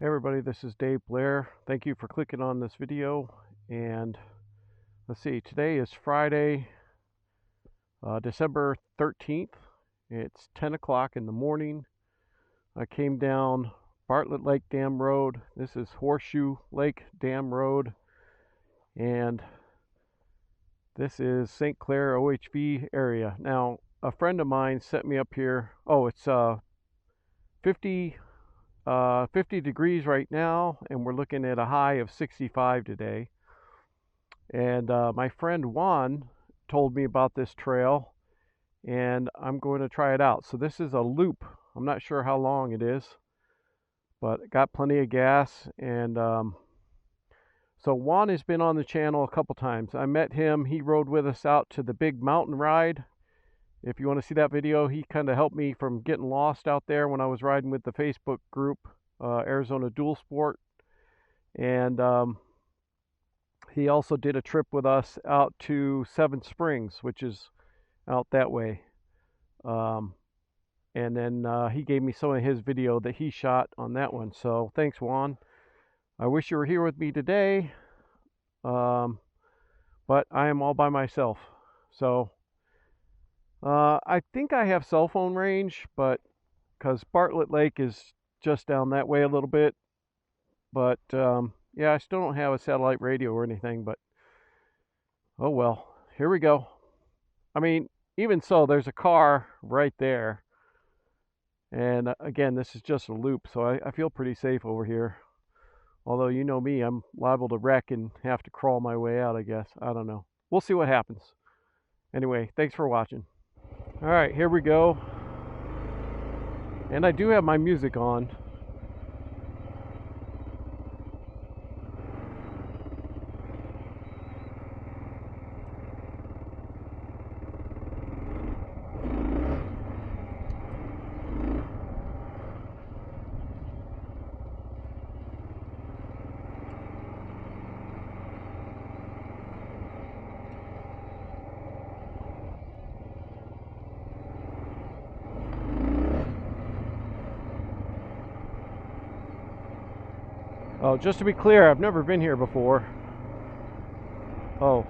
Hey everybody, this is Dave Blair. Thank you for clicking on this video. And let's see, today is Friday, December 13th. It's 10 o'clock in the morning. I came down Bartlett Lake Dam Road. This is Horseshoe Lake Dam Road. And this is St. Clair OHV area. Now, a friend of mine sent me up here. Oh, it's 50 degrees right now, and we're looking at a high of 65 today. And my friend Juan told me about this trail, and I'm going to try it out. So this is a loop. I'm not sure how long it is, but got plenty of gas. And so Juan has been on the channel a couple times. I met him. He rode with us out to the big mountain ride. If you want to see that video, he kind of helped me from getting lost out there when I was riding with the Facebook group, Arizona Dual Sport. And he also did a trip with us out to Seven Springs, which is out that way. And then he gave me some of his video that he shot on that one. So thanks, Juan. I wish you were here with me today, but I am all by myself. So I think I have cell phone range, but because Bartlett Lake is just down that way a little bit. But yeah, I still don't have a satellite radio or anything, but oh well, here we go. I mean, even so, there's a car right there. And again, this is just a loop, so I feel pretty safe over here. Although, you know me, I'm liable to wreck and have to crawl my way out, I guess. I don't know. We'll see what happens. Anyway, thanks for watching. All right, here we go. And I do have my music on. Oh, just to be clear, I've never been here before. Oh,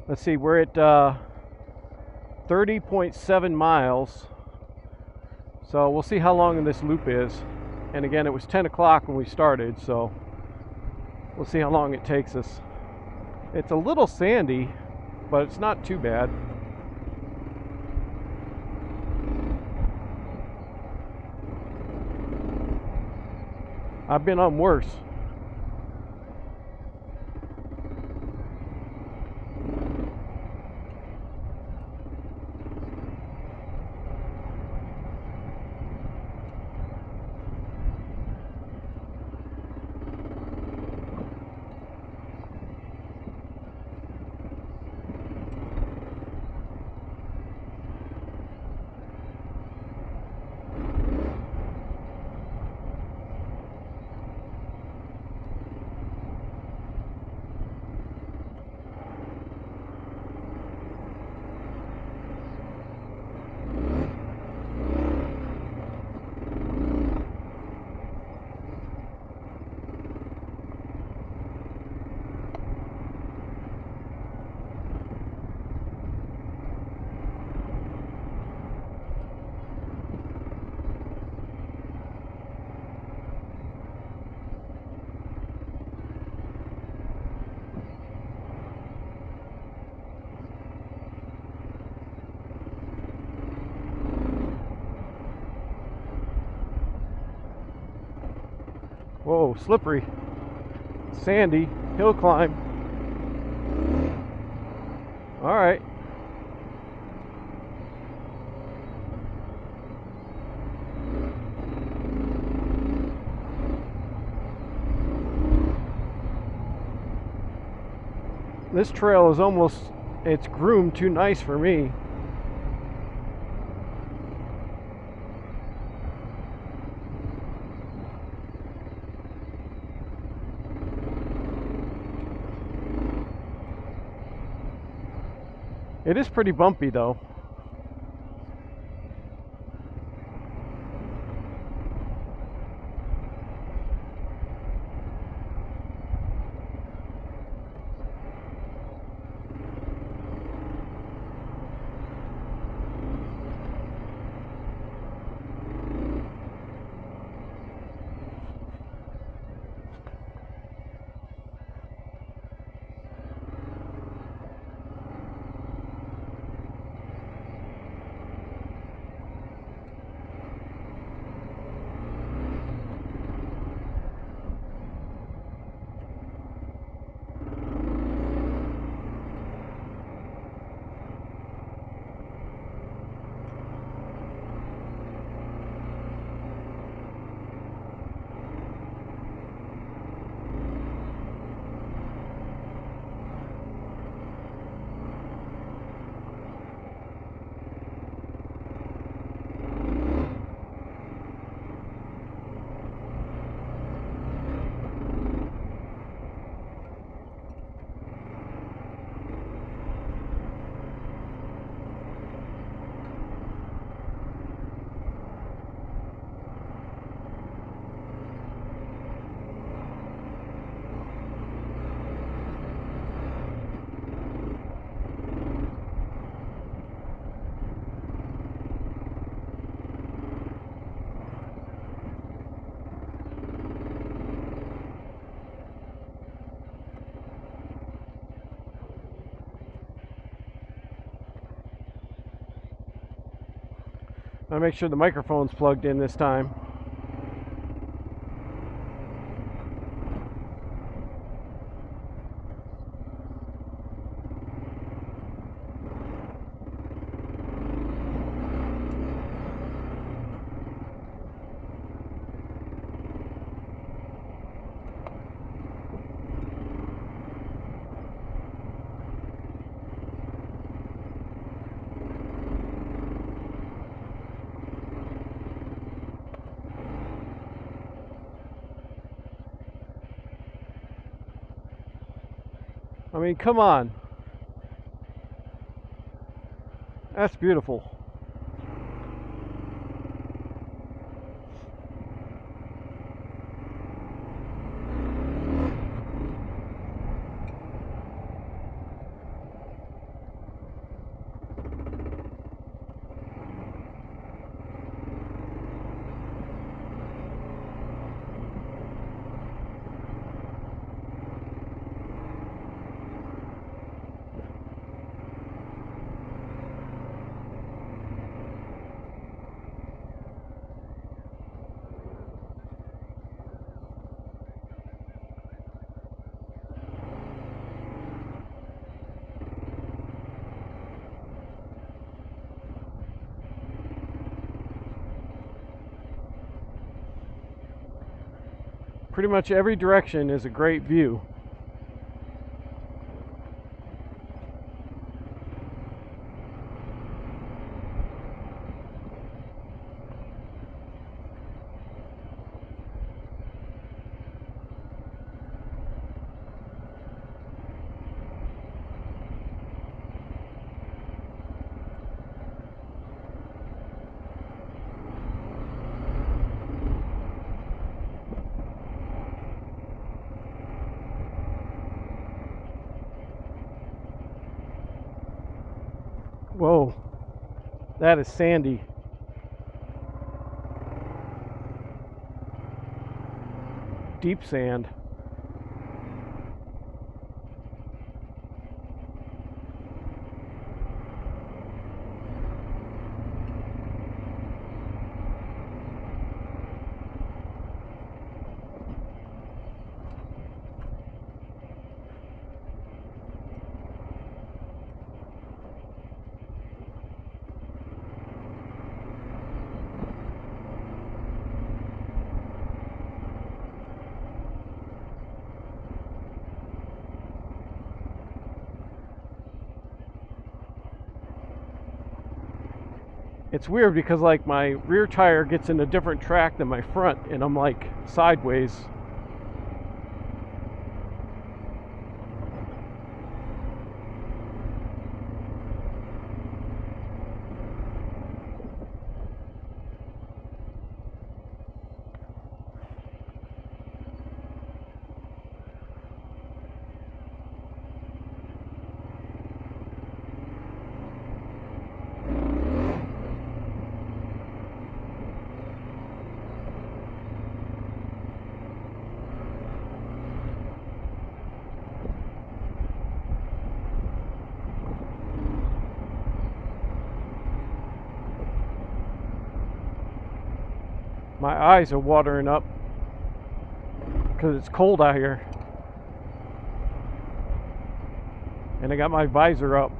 let's see, we're at 30.7 miles. So we'll see how long this loop is. And again, it was 10 o'clock when we started, so we'll see how long it takes us. It's a little sandy, but it's not too bad. I've been on worse. Whoa, slippery, sandy, hill climb. All right. This trail is almost, it's groomed too nice for me. It is pretty bumpy though. I'll make sure the microphone's plugged in this time. I mean, come on. That's beautiful. Pretty much every direction is a great view. Whoa, that is sandy. Deep sand. It's weird because like my rear tire gets in a different track than my front, and I'm like sideways. My eyes are watering up because it's cold out here. And I got my visor up.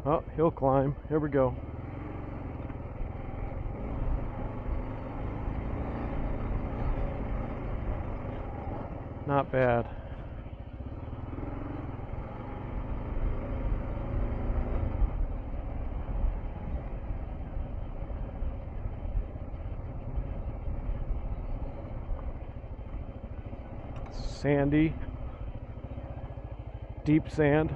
Oh, hill climb. Here we go. Not bad. Sandy. Deep sand.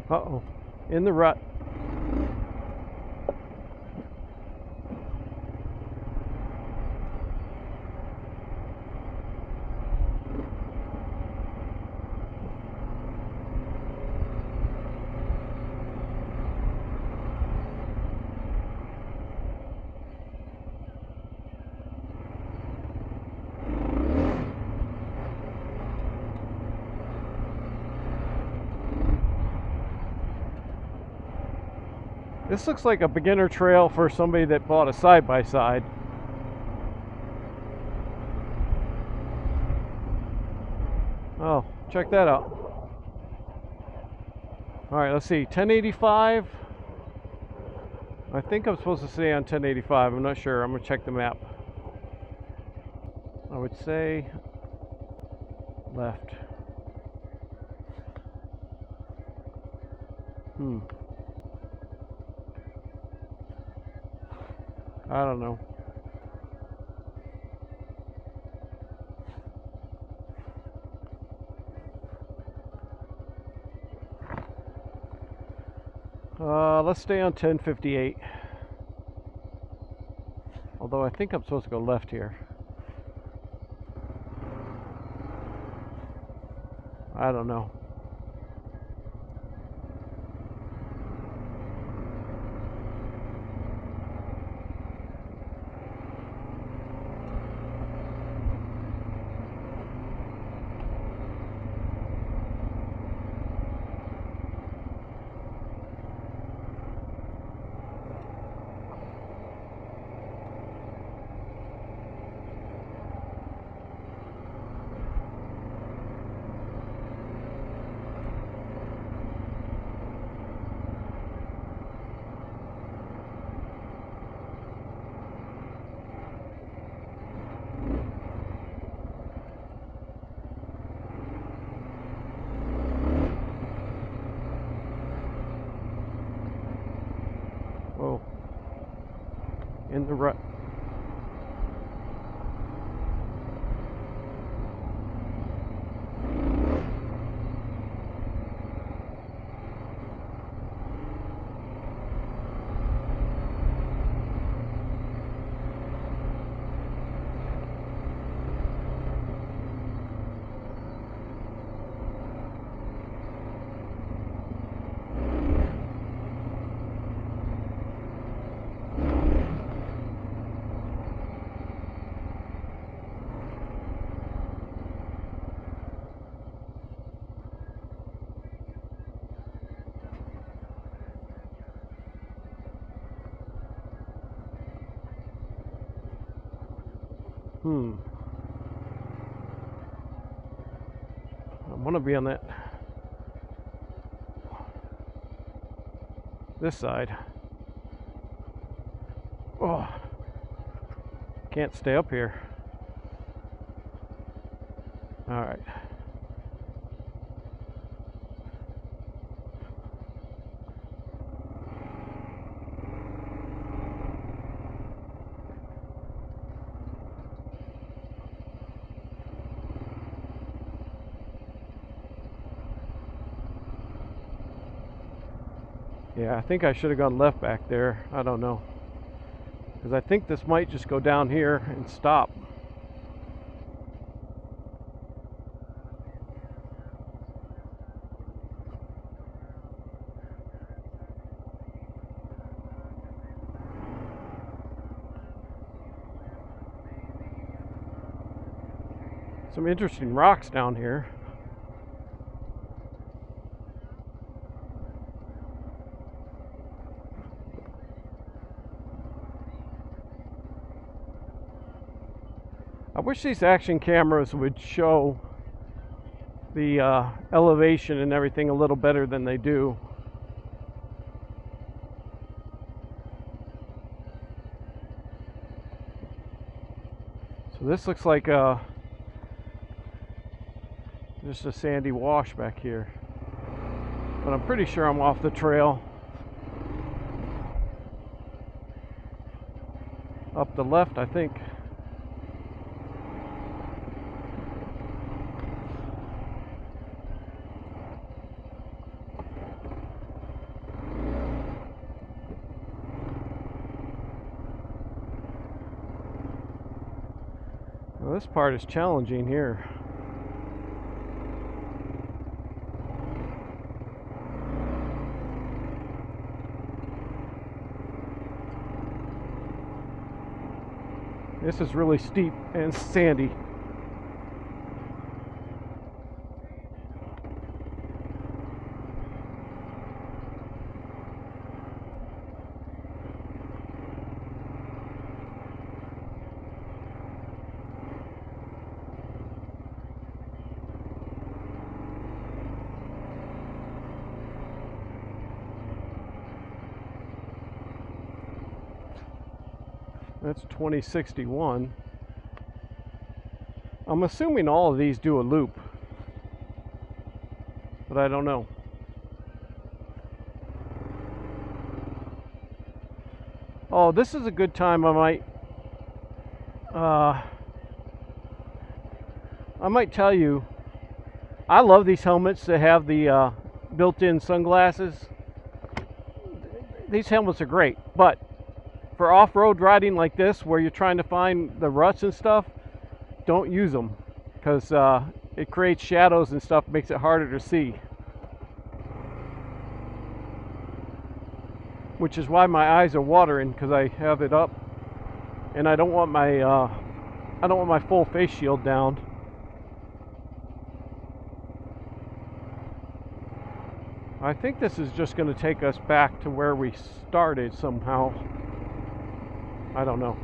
Uh-oh. In the rut. This looks like a beginner trail for somebody that bought a side-by-side. Oh, check that out. All right, let's see, 1085. I think I'm supposed to stay on 1085. I'm not sure. I'm gonna check the map. I would say left. I don't know. Let's stay on 1058. Although I think I'm supposed to go left here. I don't know. Whoa. In the rut. I want to be on this side. Oh, can't stay up here. All right. Yeah, I think I should have gone left back there. I don't know. Because I think this might just go down here and stop. Some interesting rocks down here. I wish these action cameras would show the elevation and everything a little better than they do. So this looks like just a sandy wash back here. But I'm pretty sure I'm off the trail. Up the left, I think. Well, this part is challenging here. This is really steep and sandy. That's 2061. I'm assuming all of these do a loop, but I don't know. Oh, this is a good time. I might tell you, I love these helmets that have the built-in sunglasses. These helmets are great, but for off-road riding like this, where you're trying to find the ruts and stuff, don't use them, because it creates shadows and stuff, makes it harder to see. Which is why my eyes are watering, because I have it up, and I don't want my full face shield down. I think this is just going to take us back to where we started somehow. I don't know.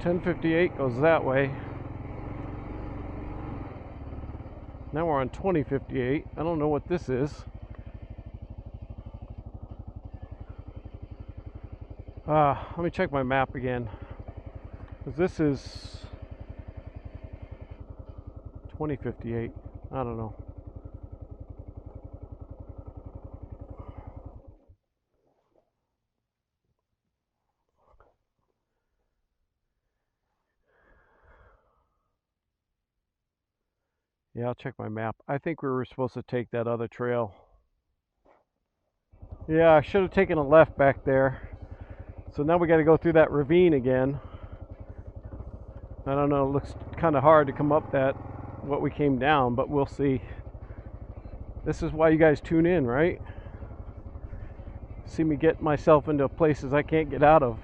.1058 goes that way. Now we're on 2058. I don't know what this is. Let me check my map again. 'Cause this is 2058. I don't know. Yeah, I'll check my map. I think we were supposed to take that other trail. Yeah, I should have taken a left back there. So now we got to go through that ravine again. I don't know, it looks kind of hard to come up what we came down, but we'll see. This is why you guys tune in, right? See me get myself into places I can't get out of.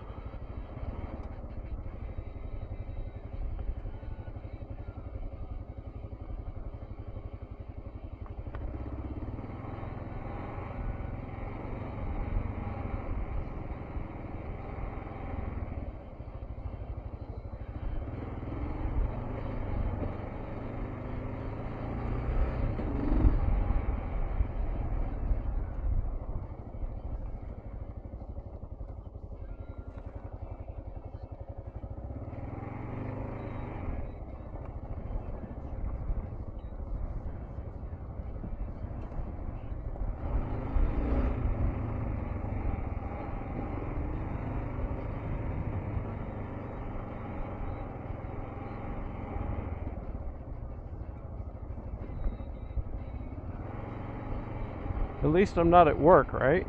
At least I'm not at work, right?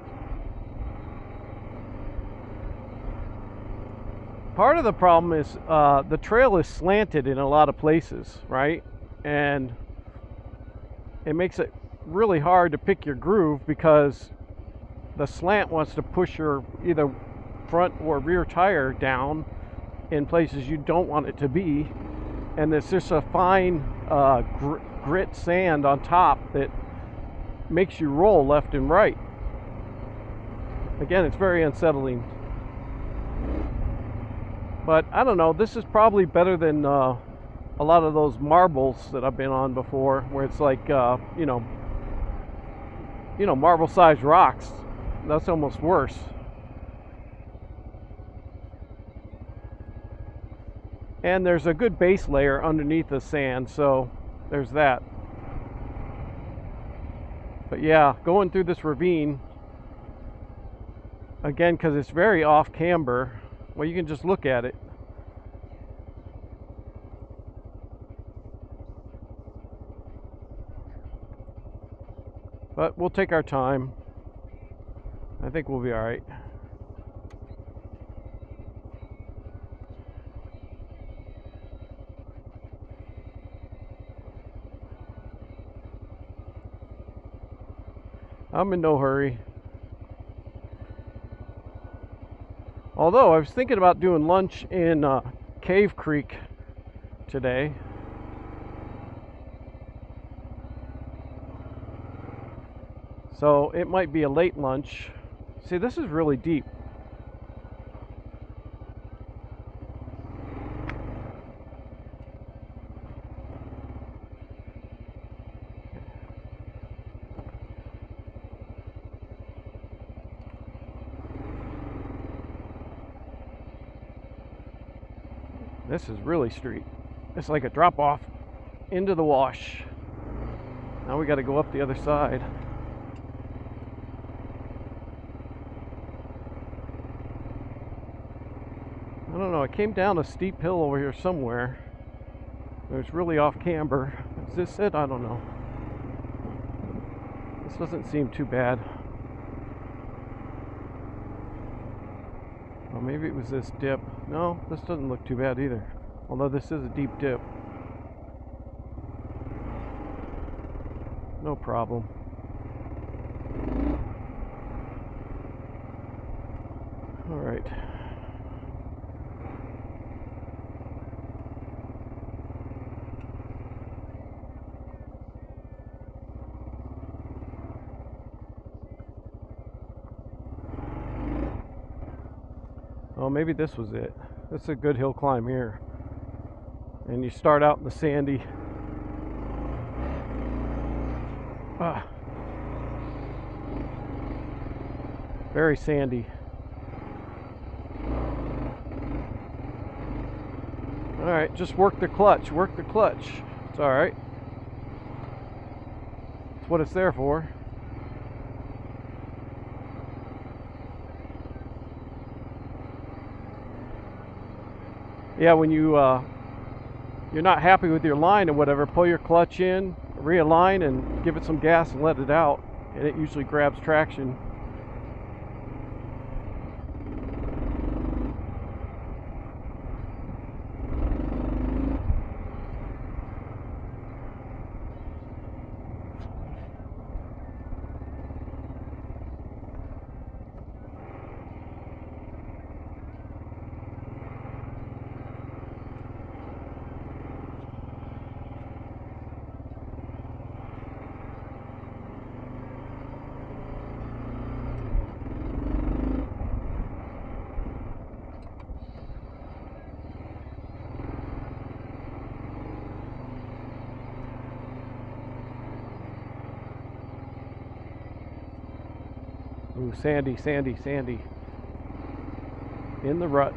Part of the problem is the trail is slanted in a lot of places, right? And it makes it really hard to pick your groove because the slant wants to push your either front or rear tire down in places you don't want it to be, and there's just a fine grit sand on top that makes you roll left and right. Again, it's very unsettling. But I don't know, this is probably better than a lot of those marbles that I've been on before, where it's like you know, marble-sized rocks. That's almost worse. And there's a good base layer underneath the sand, so there's that. But yeah, going through this ravine, again, because it's very off camber, well, you can just look at it. But we'll take our time. I think we'll be all right. I'm in no hurry. Although I was thinking about doing lunch in Cave Creek today. So it might be a late lunch. See, this is really deep. This is really street. It's like a drop off into the wash. Now we got to go up the other side. I don't know, I came down a steep hill over here somewhere. It was really off camber. Is this it? I don't know. This doesn't seem too bad. Well, maybe it was this dip. No, this doesn't look too bad either. Although this is a deep dip. No problem. All right. Oh, maybe this was it. This is a good hill climb here. And you start out in the sandy. Very sandy. Alright, just work the clutch. Work the clutch. It's alright. That's what it's there for. Yeah, when you're not happy with your line or whatever, pull your clutch in, realign, and give it some gas and let it out, and it usually grabs traction. Ooh, sandy, sandy, sandy. In the rut.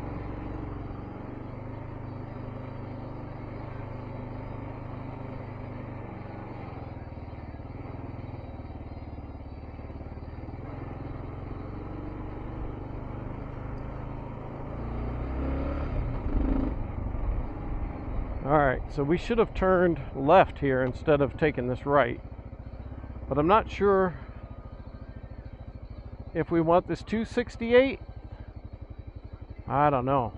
Alright, so we should have turned left here instead of taking this right. But I'm not sure if we want this 268. I don't know.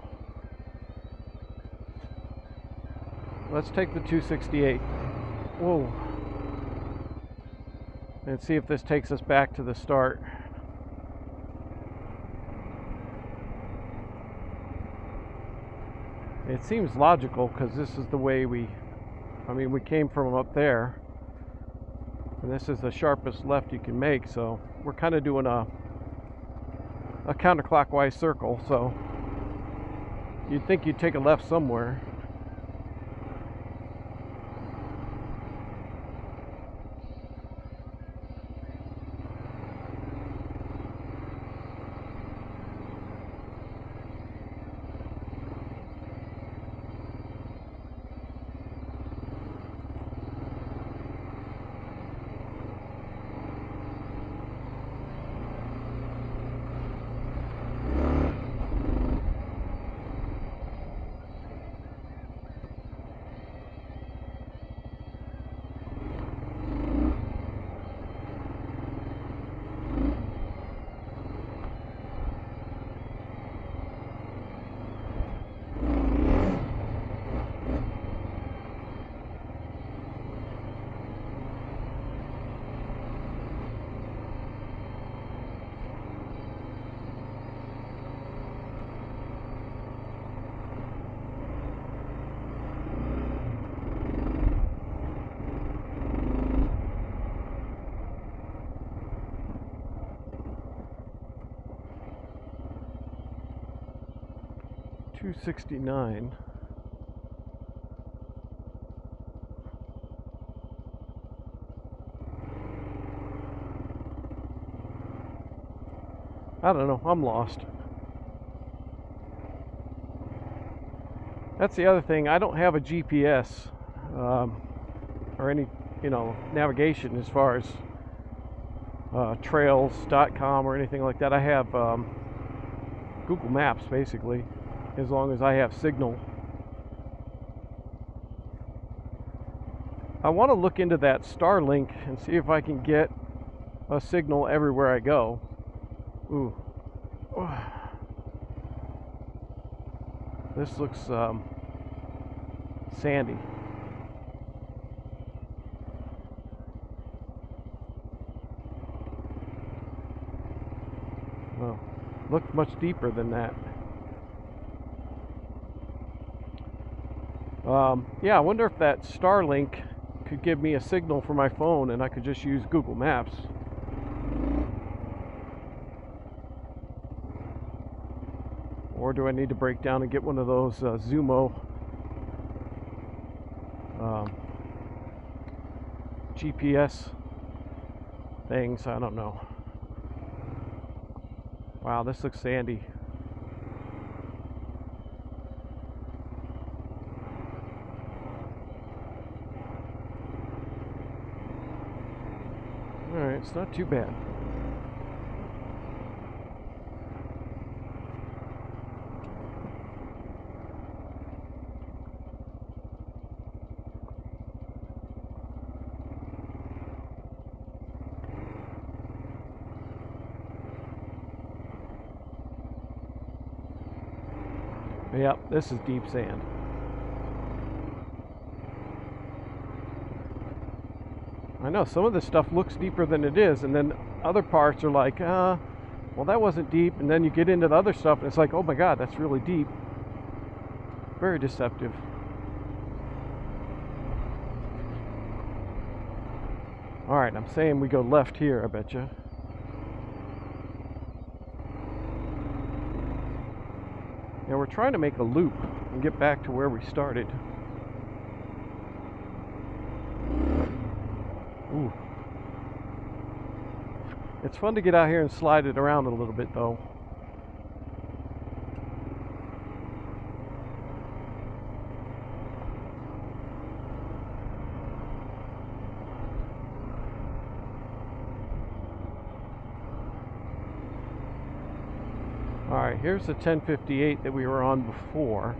Let's take the 268. Whoa. and see if this takes us back to the start. It seems logical because this is the way we came from up there, and this is the sharpest left you can make, so we're kind of doing a counterclockwise circle, so you'd think you'd take a left somewhere. $269. I don't know, I'm lost. That's the other thing, I don't have a GPS or any, navigation as far as trails.com or anything like that. I have Google Maps basically, as long as I have signal. I want to look into that Starlink and see if I can get a signal everywhere I go. Ooh. This looks sandy. Well, looked much deeper than that. Yeah, I wonder if that Starlink could give me a signal for my phone and I could just use Google Maps. Or do I need to break down and get one of those Zumo GPS things? I don't know. Wow, this looks sandy. Alright, it's not too bad. Yep, this is deep sand. I know some of this stuff looks deeper than it is, and then other parts are like, well, that wasn't deep, and then you get into the other stuff and it's like, oh my god, that's really deep. Very deceptive. Alright, I'm saying we go left here, I betcha. Now we're trying to make a loop and get back to where we started. Ooh. It's fun to get out here and slide it around a little bit though. Alright, here's the 1058 that we were on before,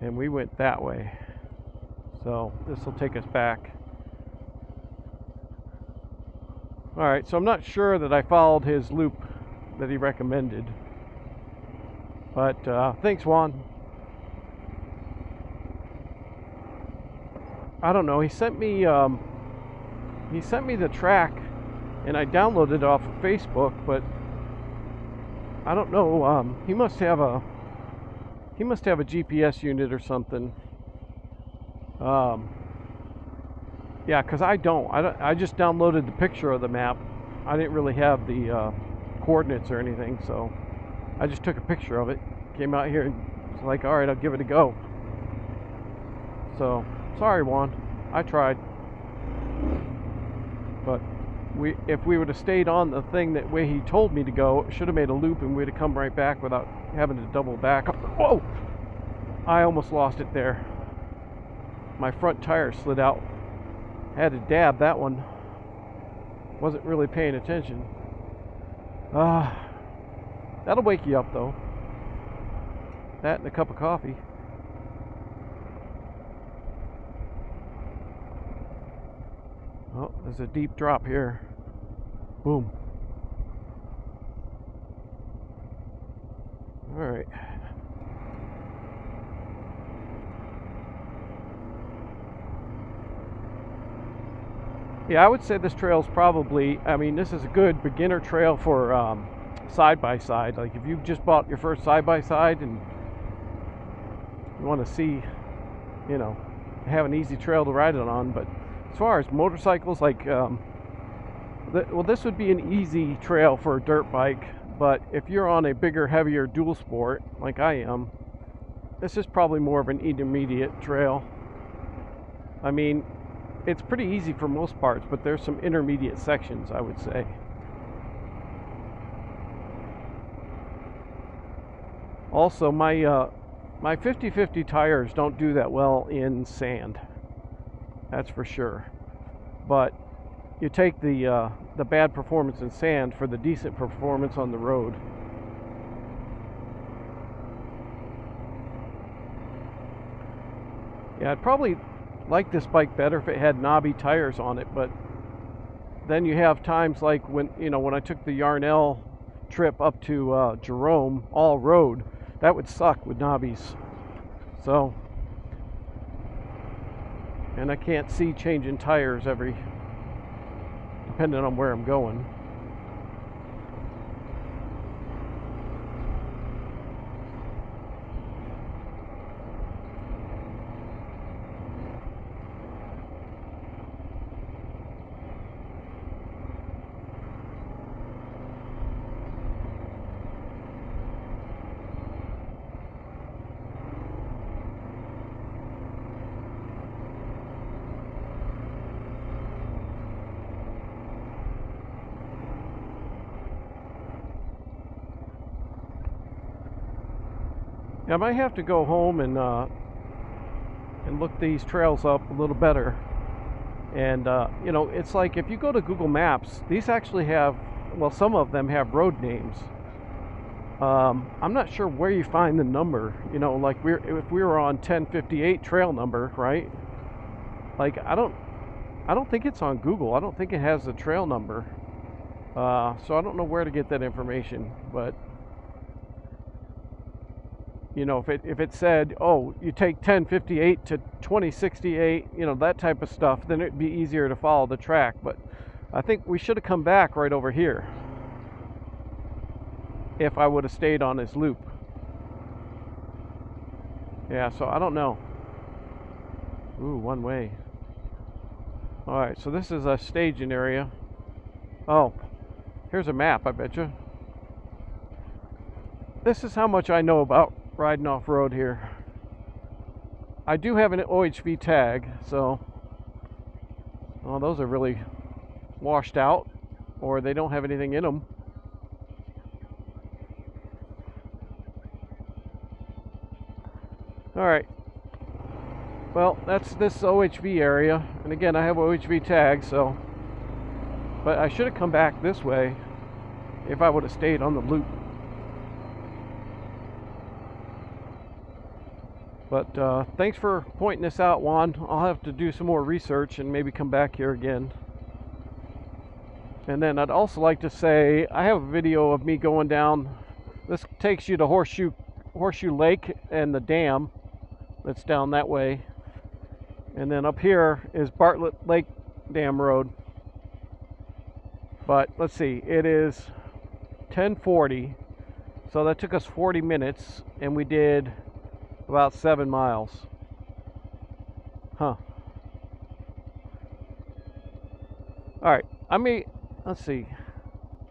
and we went that way, so this will take us back. Alright, so I'm not sure that I followed his loop that he recommended, but thanks, Juan. I don't know, he sent me he sent me the track, and I downloaded it off of Facebook, but I don't know. He must have a GPS unit or something. Yeah, because I just downloaded the picture of the map. I didn't really have the coordinates or anything, so I just took a picture of it. Came out here and was like, all right, I'll give it a go. So sorry, Juan. I tried, but if we would have stayed on the thing that way he told me to go, it should have made a loop and we'd have come right back without having to double back. Whoa! I almost lost it there. My front tire slid out. Had to dab that one. Wasn't really paying attention. That'll wake you up though. That and a cup of coffee. Oh, there's a deep drop here. Boom. All right. Yeah, I would say this trail is probably, I mean, this is a good beginner trail for side-by-side. Like if you've just bought your first side-by-side and you want to see, you know, have an easy trail to ride it on. But as far as motorcycles, like, well, this would be an easy trail for a dirt bike, but if you're on a bigger, heavier dual sport, like I am, this is probably more of an intermediate trail. I mean, it's pretty easy for most parts, but there's some intermediate sections, I would say. Also, my 50/50 tires don't do that well in sand. That's for sure. But you take the bad performance in sand for the decent performance on the road. Yeah, I'd probably like this bike better if it had knobby tires on it, but then you have times like when I took the Yarnell trip up to Jerome all road, that would suck with knobbies. So, and I can't see changing tires depending on where I'm going. I might have to go home and look these trails up a little better. And it's like if you go to Google Maps, these actually have, well, some of them have road names. I'm not sure where you find the number. Like if we were on 1058 trail number, right? Like I don't think it's on Google. I don't think it has the trail number. So I don't know where to get that information, but if it said, oh, you take 1058 to 2068, that type of stuff, then it'd be easier to follow the track. But I think we should have come back right over here if I would have stayed on this loop. Yeah, so I don't know. Ooh, one way. All right, so this is a staging area. Oh, here's a map, I bet you. This is how much I know about riding off-road here. I do have an OHV tag, so those are really washed out, or they don't have anything in them. All right, well, that's this OHV area, and again, I have OHV tag, so, but I should have come back this way if I would have stayed on the loop. But thanks for pointing this out, Juan. I'll have to do some more research and maybe come back here again. And then I'd also like to say I have a video of me going down. This takes you to Horseshoe Lake and the dam that's down that way. And then up here is Bartlett Lake Dam Road. But let's see, it is 10:40, so that took us 40 minutes, and we did about 7 miles. Huh. All right, let's see.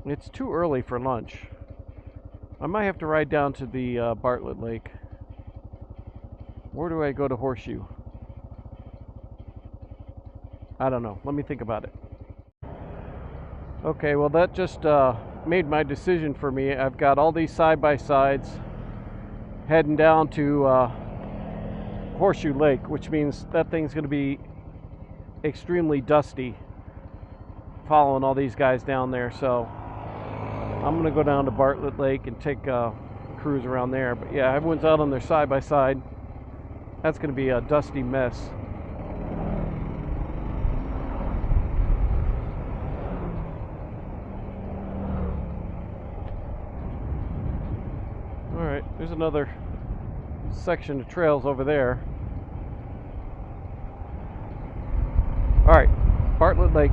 It's too early for lunch. I might have to ride down to the Bartlett Lake. Where do I go to Horseshoe? I don't know. Let me think about it. Okay, well that just made my decision for me. I've got all these side-by-sides heading down to Horseshoe Lake, which means that thing's going to be extremely dusty following all these guys down there. So I'm going to go down to Bartlett Lake and take a cruise around there. But yeah, everyone's out on their side-by-side. That's going to be a dusty mess. All right, there's another section of trails over there. All right, Bartlett Lake.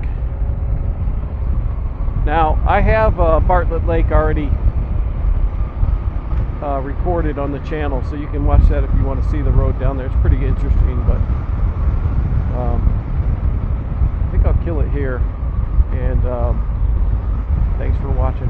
Now, I have Bartlett Lake already recorded on the channel, so you can watch that if you want to see the road down there. It's pretty interesting, but I think I'll kill it here. And thanks for watching.